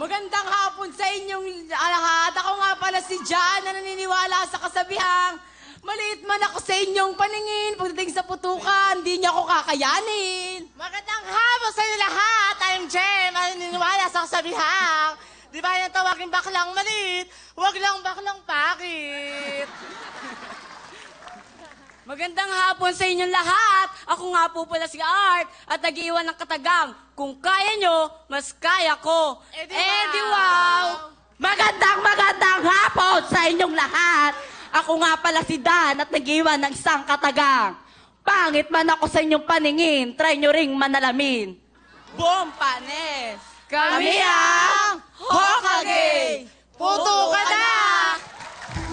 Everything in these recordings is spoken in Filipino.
Magandang hapon sa inyong lahat. Ako nga pala si Jan na naniniwala sa kasabihang maliit man ako sa inyong paningin. Pagdating sa putukan, hindi niya ako kakayanin. Magandang hapon sa inyo lahat. I'm Jem, naniniwala sa kasabihang. Di ba yung tawagin baklang maliit? Huwag lang baklang pakit. Magandang hapon sa inyong lahat. Ako nga po pala si Art at nag-iwan ng katagang. Kung kaya nyo, mas kaya ko. Edi wow! Magandang hapon sa inyong lahat. Ako nga pala si Dan at nag-iwan ng isang katagang. Pangit man ako sa inyong paningin, try nyo ring manalamin. Boom, panes! Kami ang Hokage! Puto ka na!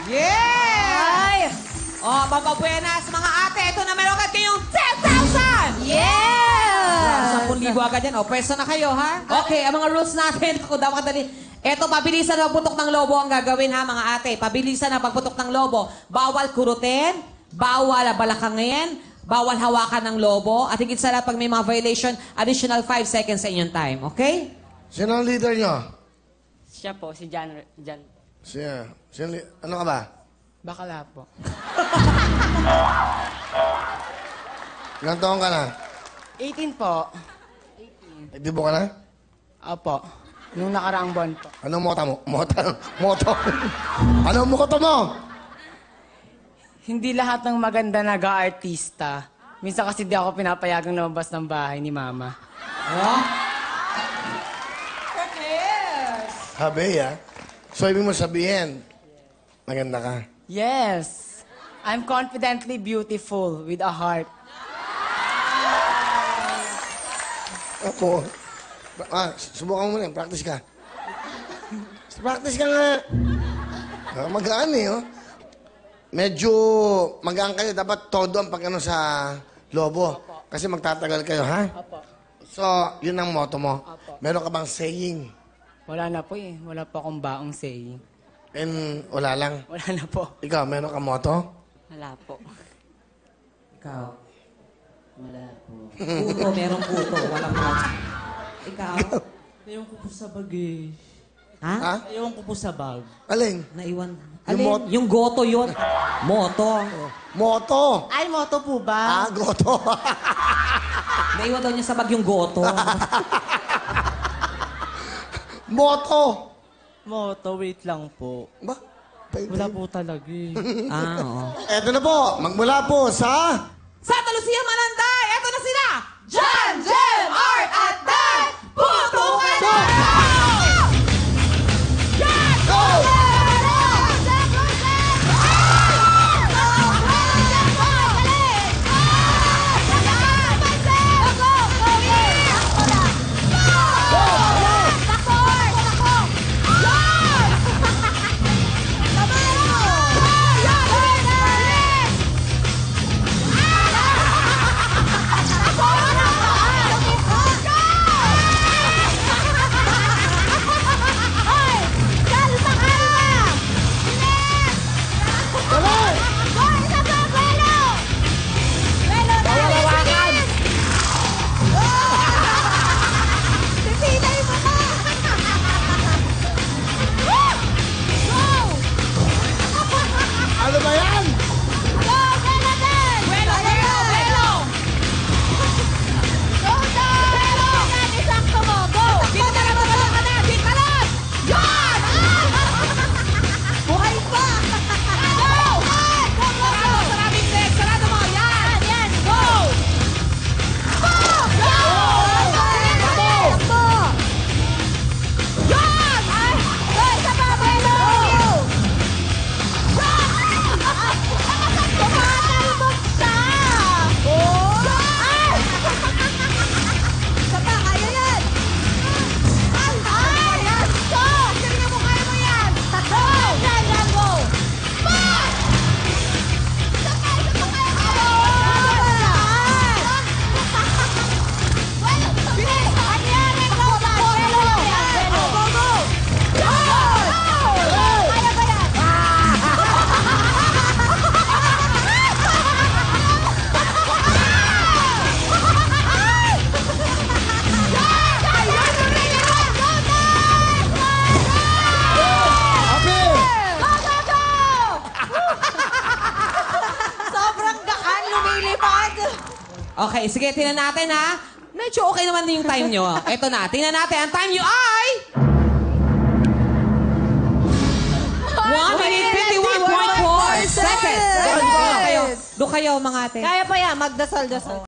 Yeah! Oh, mababuenas mga ate. Ito na meron agad kayong 10,000! Yeah! 10,000 agad yan. O, pwesto na kayo, ha? Okay, ang mga rules natin. Ako daw kadali. Ito, pabilisan na pagputok ng lobo ang gagawin, ha, mga ate. Pabilisan na pagputok ng lobo. Bawal kurutin, bawal balakangin, bawal hawakan ng lobo. At higit sa lahat, pag may mga violation, additional 5 seconds sa inyong time. Okay? Sino ang leader nyo? Siya po, si Jan. Ano ka ba? Bakala po. Ilang taon ka na? 18 po. Nagdibo ka na? Opo. Nung nakaraang buwan po. Anong moto mo? Moto? Anong moto mo? Hindi lahat ng maganda nag-aartista. Minsan kasi di ako pinapayagang lumabas ng bahay ni Mama. Oh? Sabi, ha? So, ibig mo sabihin, maganda ka. Yes. I'm confidently beautiful with a heart. Ako. Subukan mo muna. Practice ka. Practice ka nga. Magaan eh, oh. Medyo magaan kayo. Dapat todo ang pag-ano sa lobo. Kasi magtatagal kayo, ha? Opo. So, yun ang motto mo. Meron ka bang saying? Wala na po eh. Wala po akong baong saying. And wala lang. Wala na po. Ikaw, meron ka motto? Wala po. Ikaw. Wala po. Puto, merong puto. Walang puto. Ikaw. Ewan ko po sa bag eh. Ha? Ewan ko po sa bag. Aling? Naiwan. Yung Alin? mot- Yung goto yun. Moto. Moto! Ay, moto po ba? Goto. Naiwan daw niya sa bag yung goto. Moto! Moto, wait lang po. Ba? Wala po talaga eh. Oo. Eto na po. Magmula po sa... Santa Lucia, Malanday! Eto na sila! Jan, Jem, Art at Dan! Puto ka na! Okay, sige, tingnan natin ha. Medyo okay naman din yung time nyo. Ito na, tingnan natin. Ang time nyo ay... 1 minute 51.4 seconds. Doon kayo, mga ate. Kaya pa yan, magdasal-dasal.